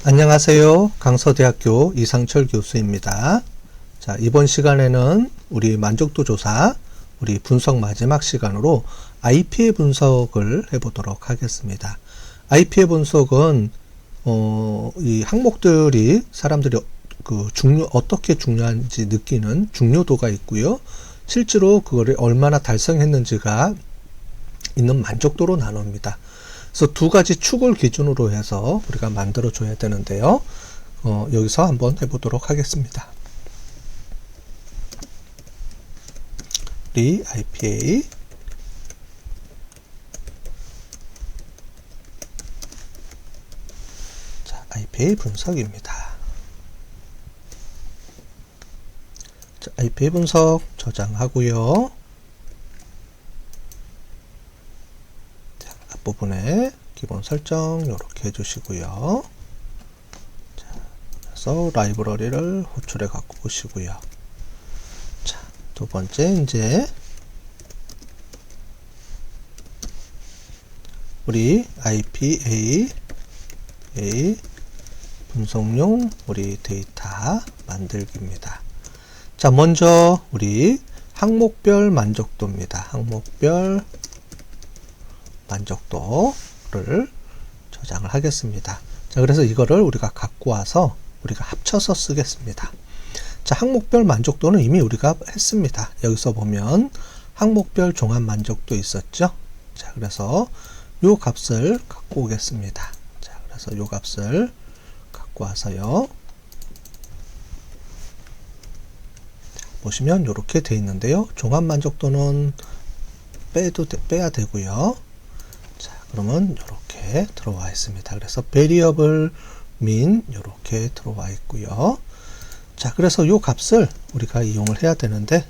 안녕하세요. 강서대학교 이상철 교수입니다. 자, 이번 시간에는 우리 만족도 조사, 우리 분석 마지막 시간으로 IPA 분석을 해보도록 하겠습니다. IPA 분석은 이 항목들이 사람들이 어떻게 중요한지 느끼는 중요도가 있고요. 실제로 그거를 얼마나 달성했는지가 있는 만족도로 나눕니다. 그래서 두 가지 축을 기준으로 해서 우리가 만들어 줘야 되는데요. 여기서 한번 해보도록 하겠습니다. 우리 IPA 자, IPA 분석입니다. 자, IPA 분석 저장하고요. 부분에 기본 설정 이렇게 해주시고요. 자, 그래서 라이브러리를 호출해 갖고 오시고요. 자, 두 번째 이제 우리 IPA 분석용 우리 데이터 만들기입니다. 자, 먼저 우리 항목별 만족도입니다. 항목별 만족도를 저장을 하겠습니다. 자, 그래서 이거를 우리가 갖고 와서 우리가 합쳐서 쓰겠습니다. 자, 항목별 만족도는 이미 우리가 했습니다. 여기서 보면 항목별 종합 만족도 있었죠. 자, 그래서 요 값을 갖고 오겠습니다. 자, 그래서 요 값을 갖고 와서요. 자, 보시면 이렇게 돼 있는데요. 종합 만족도는 빼야 되고요. 그러면 이렇게 들어와 있습니다. 그래서 variable min 이렇게 들어와 있고요. 자, 그래서 이 값을 우리가 이용을 해야 되는데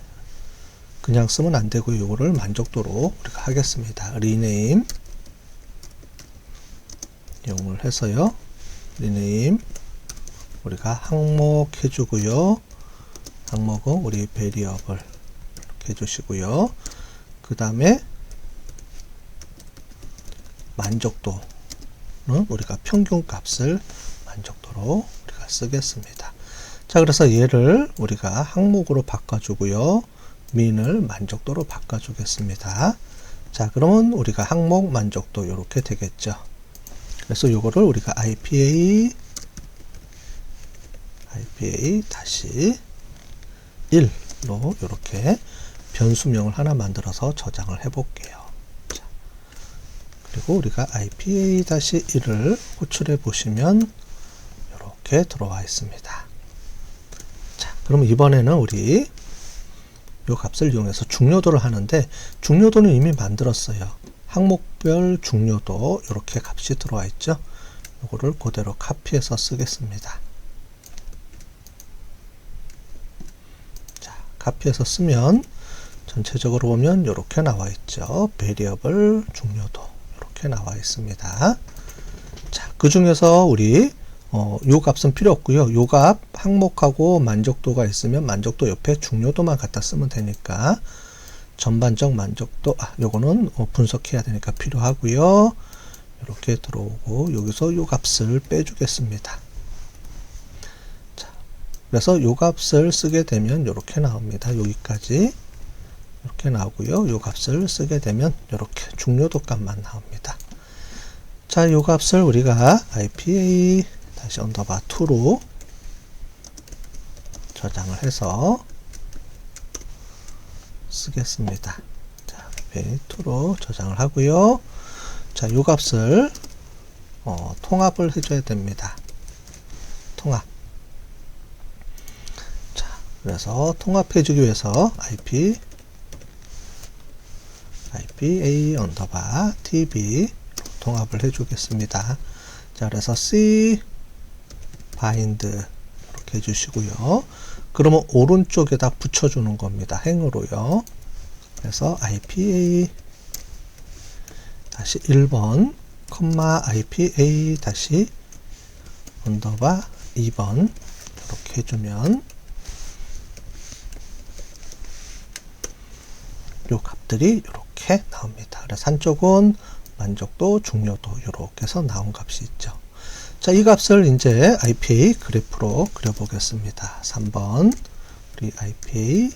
그냥 쓰면 안 되고 이거를 만족도로 우리가 하겠습니다. rename 이용을 해서요. rename 우리가 항목 해주고요. 항목은 우리 variable 이렇게 해주시고요. 그 다음에 만족도는 우리가 평균 값을 만족도로 우리가 쓰겠습니다. 자, 그래서 얘를 우리가 항목으로 바꿔주고요. min을 만족도로 바꿔주겠습니다. 자, 그러면 우리가 항목 만족도 이렇게 되겠죠. 그래서 요거를 우리가 IPA 다시 1로 이렇게 변수명을 하나 만들어서 저장을 해 볼게요. 그리고 우리가 IPA-1을 호출해 보시면 이렇게 들어와 있습니다. 자, 그럼 이번에는 우리 이 값을 이용해서 중요도를 하는데 중요도는 이미 만들었어요. 항목별 중요도 이렇게 값이 들어와 있죠. 이거를 그대로 카피해서 쓰겠습니다. 자, 카피해서 쓰면 전체적으로 보면 이렇게 나와 있죠. 베리어블 중요도 이렇게 나와 있습니다. 자, 그 중에서 우리 요 값은 필요 없고요. 요 값 항목하고 만족도가 있으면 만족도 옆에 중요도만 갖다 쓰면 되니까 전반적 만족도 요거는 분석해야 되니까 필요하고요. 이렇게 들어오고 여기서 요 값을 빼주겠습니다. 자, 그래서 요 값을 쓰게 되면 이렇게 나옵니다. 여기까지 이렇게 나오고요. 요 값을 쓰게 되면 이렇게 중요도 값만 나옵니다. 자, 요 값을 우리가 IPA 다시 언더바 2로 저장을 해서 쓰겠습니다. 자, IPA 2로 저장을 하고요. 자, 요 값을 통합을 해줘야 됩니다. 통합. 자, 그래서 통합해주기 위해서 IPA 언더바 tb 통합을 해주겠습니다. 자, 그래서 c bind 이렇게 해주시고요. 그러면 오른쪽에다 붙여주는 겁니다. 행으로요. 그래서 IPA 다시 1번 컴마 IPA 다시 언더바 2번 이렇게 해주면 요 값들이 이렇게 나옵니다. 그래서 한쪽은 만족도, 중요도 이렇게 해서 나온 값이 있죠. 자, 이 값을 이제 IPA 그래프로 그려보겠습니다. 3번 우리 IPA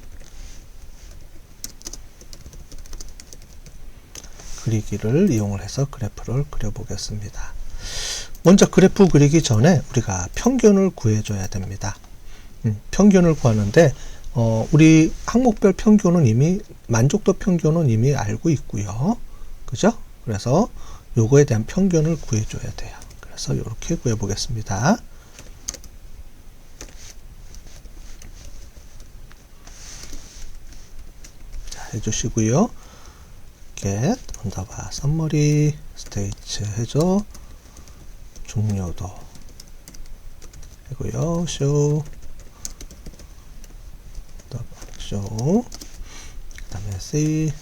그리기를 이용을 해서 그래프를 그려보겠습니다. 먼저 그래프 그리기 전에 우리가 평균을 구해줘야 됩니다. 평균을 구하는데 우리 항목별 평균은 이미 만족도 평균은 이미 알고 있고요. 그죠? 그래서 요거에 대한 평균을 구해줘야 돼요. 그래서 이렇게 구해보겠습니다. 자, 해주시고요. get 언더바 썸머리 스테이츠 해줘 중요도 하고요. show show 그 다음에 see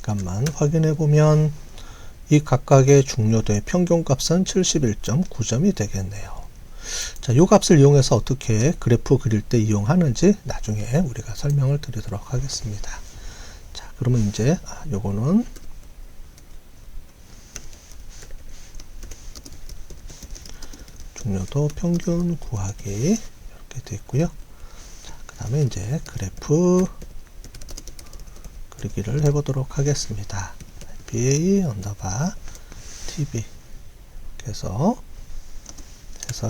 값만 확인해 보면 이 각각의 중요도의 평균값은 71.9점이 되겠네요. 자, 요 값을 이용해서 어떻게 그래프 그릴 때 이용하는지 나중에 우리가 설명을 드리도록 하겠습니다. 자, 그러면 이제 요거는 중요도 평균 구하기 이렇게 되어 있고요. 자, 그 다음에 이제 그래프 그리기를 해보도록 하겠습니다. BA 언더바 TV 이렇게 해서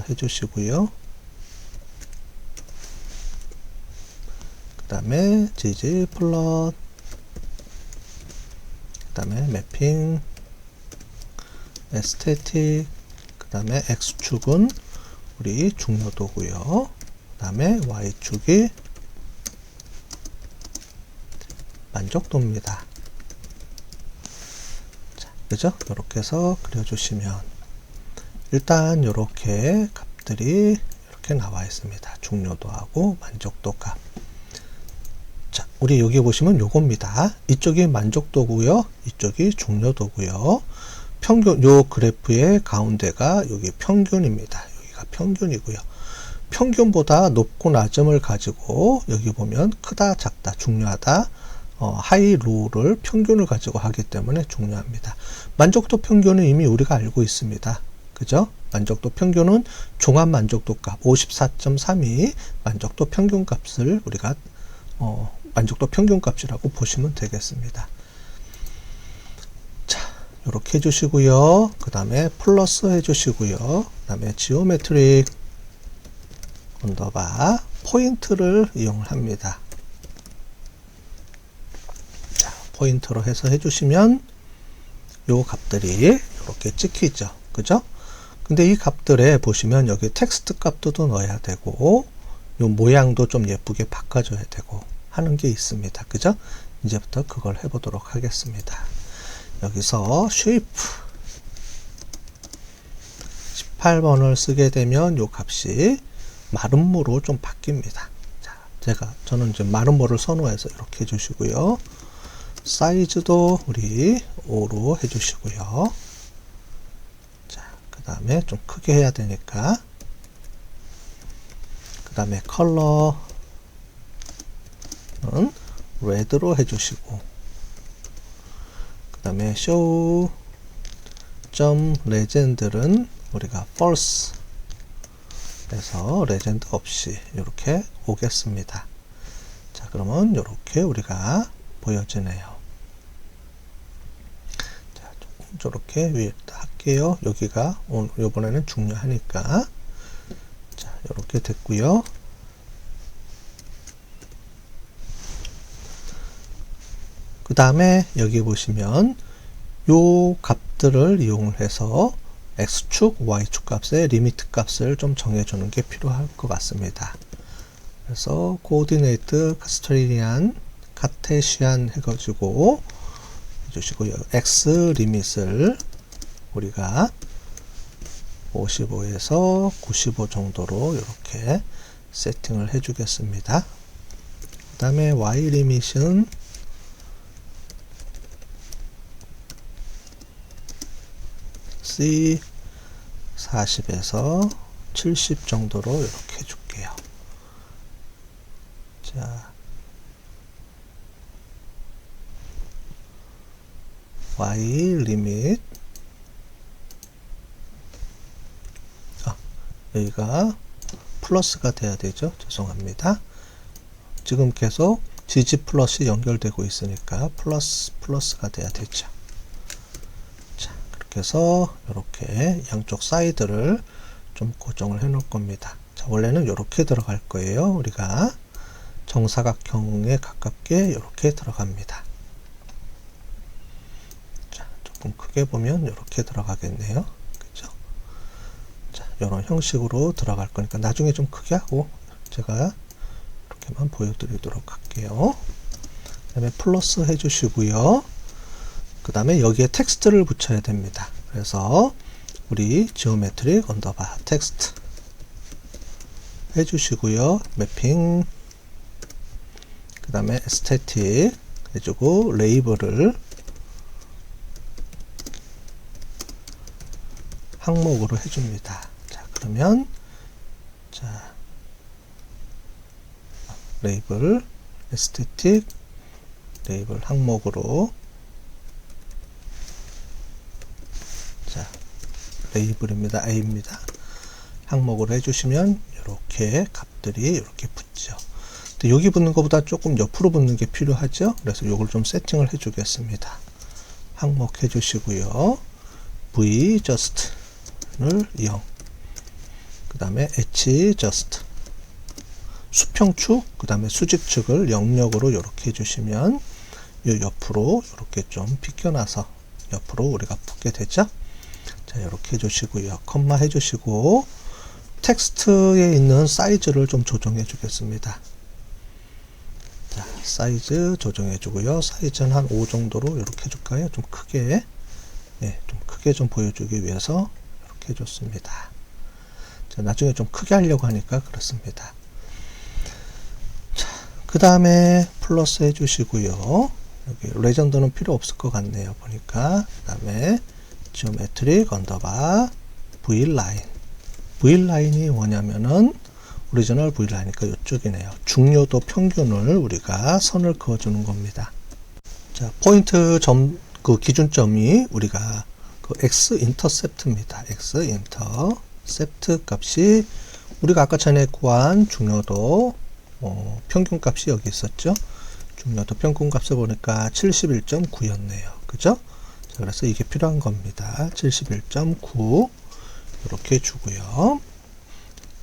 해주시고요. 그 다음에 GG 플롯 그 다음에 매핑 에스테틱 그 다음에 X축은 우리 중요도고요. 그 다음에 Y축이 만족도입니다. 자, 그죠? 이렇게 해서 그려주시면 일단 이렇게 값들이 이렇게 나와 있습니다. 중요도하고 만족도 값. 자, 우리 여기 보시면 요겁니다. 이쪽이 만족도고요. 이쪽이 중요도고요. 평균, 요 그래프의 가운데가 여기 평균입니다. 여기가 평균이고요. 평균보다 높고 낮음을 가지고 여기 보면 크다, 작다, 중요하다. 하이, 로우를 평균을 가지고 하기 때문에 중요합니다. 만족도 평균은 이미 우리가 알고 있습니다. 그죠? 만족도 평균은 종합 만족도 값 54.32 만족도 평균 값을 우리가 만족도 평균 값이라고 보시면 되겠습니다. 자, 이렇게 해주시고요. 그 다음에 플러스 해주시고요. 그 다음에 지오메트릭 언더바 포인트를 이용을 합니다. 자, 포인트로 해서 해주시면 요 값들이 이렇게 찍히죠. 그죠? 근데 이 값들에 보시면 여기 텍스트 값도 넣어야 되고 요 모양도 좀 예쁘게 바꿔줘야 되고 하는 게 있습니다. 그죠? 이제부터 그걸 해보도록 하겠습니다. 여기서 shape 18번을 쓰게 되면 요 값이 마름모로 좀 바뀝니다. 자, 저는 이제 마름모를 선호해서 이렇게 해주시고요. 사이즈도 우리 5로 해주시고요. 그 다음에 좀 크게 해야 되니까 그 다음에 컬러는 레드로 해주시고 그 다음에 show legend는 우리가 false 그래서 레전드 없이 이렇게 오겠습니다. 자, 그러면 이렇게 우리가 보여지네요. 자, 조금 저렇게 위에 할게요. 여기가 이번에는 중요하니까. 자, 이렇게 됐고요. 그 다음에 여기 보시면 요 값들을 이용해서 X축, Y축 값의 리미트 값을 좀 정해주는 게 필요할 것 같습니다. 그래서 코오디네이트 카테시안 해가지고 해주시고요. X 리밋을 우리가 55에서 95 정도로 이렇게 세팅을 해주겠습니다. 그 다음에 Y 리밋은 C 40에서 70 정도로 이렇게 해줄게요. 자, Y 리밋 여기가 플러스가 돼야 되죠. 죄송합니다. 지금 계속 gg 플러스 연결되고 있으니까 플러스가 돼야 되죠. 자, 그렇게 해서 이렇게 양쪽 사이드를 좀 고정을 해 놓을 겁니다. 자, 원래는 이렇게 들어갈 거예요. 우리가 정사각형에 가깝게 이렇게 들어갑니다. 자, 조금 크게 보면 이렇게 들어가겠네요. 그죠? 자, 이런 형식으로 들어갈 거니까 나중에 좀 크게 하고 제가 이렇게만 보여드리도록 할게요. 그 다음에 플러스 해주시고요. 그 다음에 여기에 텍스트를 붙여야 됩니다. 그래서 우리 지오메트릭 언더바 텍스트 해주시고요. 매핑, 그 다음에 스태틱 해주고 레이블을 항목으로 해줍니다. 자, 그러면 자, 레이블 에스테틱 레이블 항목으로 자, 레이블입니다. A입니다. 항목으로 해주시면 이렇게 값들이 이렇게 붙죠. 근데 여기 붙는 것보다 조금 옆으로 붙는 게 필요하죠. 그래서 요걸 좀 세팅을 해주겠습니다. 항목 해주시고요. V just를 0, 그 다음에 H just 수평축, 그 다음에 수직축을 영역으로 이렇게 해주시면 요 옆으로 이렇게 좀 비껴나서 옆으로 우리가 붙게 되죠. 자, 이렇게 해주시고요. 컴마 해주시고 텍스트에 있는 사이즈를 좀 조정해 주겠습니다. 자, 사이즈 조정해 주고요. 사이즈는 한 5 정도로 이렇게 해줄까요? 좀 크게, 네, 좀 크게 좀 보여주기 위해서 이렇게 해줬습니다. 자, 나중에 좀 크게 하려고 하니까 그렇습니다. 자, 그 다음에 플러스 해주시고요. 여기 레전드는 필요 없을 것 같네요. 보니까. 그 다음에 지오메트릭 언더바 V라인. V라인이 뭐냐면은 오리지널 V라인이니까 이쪽이네요. 중요도 평균을 우리가 선을 그어주는 겁니다. 자, 포인트 점, 그 기준점이 우리가 그 X 인터셉트입니다. X 인터셉트 값이 우리가 아까 전에 구한 중요도 평균 값이 여기 있었죠. 중요도 평균 값을 보니까 71.9였네요. 그죠? 자, 그래서 이게 필요한 겁니다. 71.9 이렇게 주고요.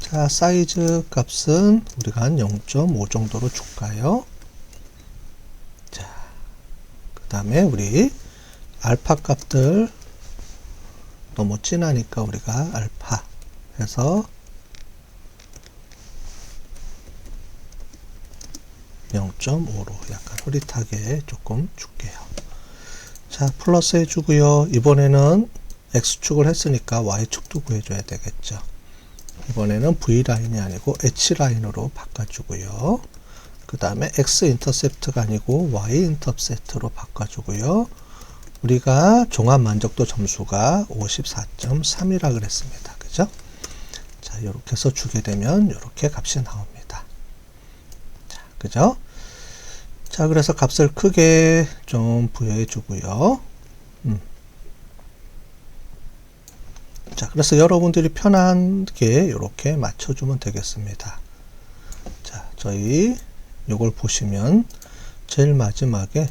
자, 사이즈 값은 우리가 한 0.5 정도로 줄까요? 자, 그 다음에 우리 알파 값들 너무 진하니까 우리가 알파 해서 0.5로 약간 흐릿하게 조금 줄게요. 자, 플러스 해주고요. 이번에는 X축을 했으니까 Y축도 구해줘야 되겠죠. 이번에는 V라인이 아니고 H라인으로 바꿔주고요. 그 다음에 X 인터셉트가 아니고 Y 인터셉트로 바꿔주고요. 우리가 종합 만족도 점수가 54.3이라 그랬습니다. 그죠? 자, 이렇게 해서 주게 되면 이렇게 값이 나옵니다. 자, 그죠? 자, 그래서 값을 크게 좀 부여해 주고요. 자, 그래서 여러분들이 편하게 이렇게 맞춰주면 되겠습니다. 자, 저희 요걸 보시면 제일 마지막에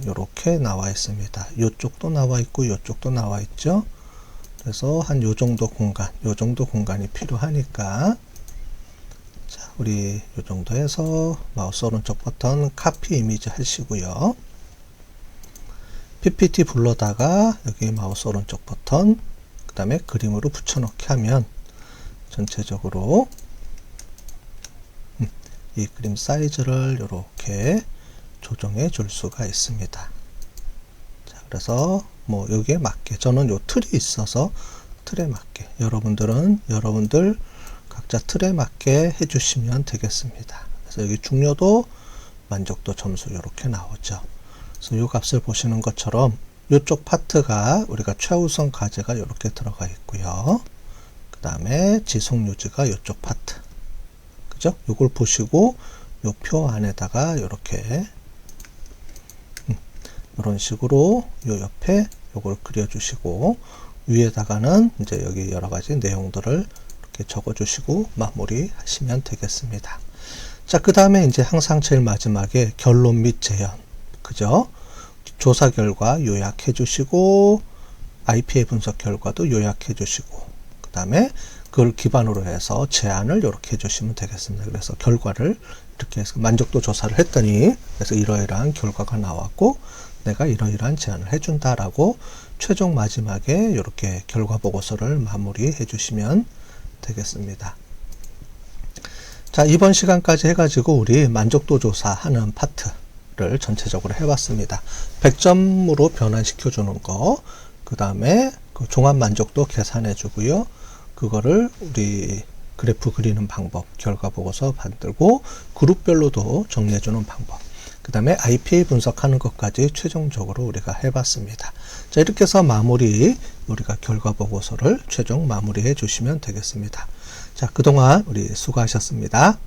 이렇게 나와 있습니다. 이쪽도 나와 있고 이쪽도 나와 있죠. 그래서 한 요 정도 공간이 필요하니까 자, 우리 요 정도 해서 마우스 오른쪽 버튼 카피 이미지 하시고요. PPT 불러다가 여기 마우스 오른쪽 버튼 그 다음에 그림으로 붙여넣기 하면 전체적으로 이 그림 사이즈를 이렇게 조정해 줄 수가 있습니다. 자, 그래서 뭐 여기에 맞게 저는 요 틀이 있어서 틀에 맞게 여러분들 각자 틀에 맞게 해주시면 되겠습니다. 그래서 여기 중요도 만족도 점수 이렇게 나오죠. 그래서 요 값을 보시는 것처럼 이쪽 파트가 우리가 최우선 과제가 이렇게 들어가 있고요. 그 다음에 지속 유지가 이쪽 파트. 그죠? 요걸 보시고 요 표 안에다가 이렇게 이런 식으로 요 옆에 요걸 그려주시고 위에다가는 이제 여기 여러 가지 내용들을 이렇게 적어주시고 마무리 하시면 되겠습니다. 자, 그 다음에 이제 항상 제일 마지막에 결론 및 재현. 그죠? 조사 결과 요약해 주시고, IPA 분석 결과도 요약해 주시고, 그 다음에 그걸 기반으로 해서 제안을 이렇게 해주시면 되겠습니다. 그래서 결과를 이렇게 해서 만족도 조사를 했더니, 그래서 이러이러한 결과가 나왔고, 내가 이러이러한 제안을 해준다라고 최종 마지막에 이렇게 결과 보고서를 마무리해 주시면 되겠습니다. 자, 이번 시간까지 해가지고 우리 만족도 조사하는 파트를 전체적으로 해봤습니다. 100점으로 변환시켜 주는 거, 그 다음에 그 종합 만족도 계산해 주고요. 그거를 우리 그래프 그리는 방법, 결과 보고서 만들고 그룹별로도 정리해 주는 방법, 그 다음에 IPA 분석하는 것까지 최종적으로 우리가 해봤습니다. 자, 이렇게 해서 우리가 결과 보고서를 최종 마무리해 주시면 되겠습니다. 자, 그동안 우리 수고하셨습니다.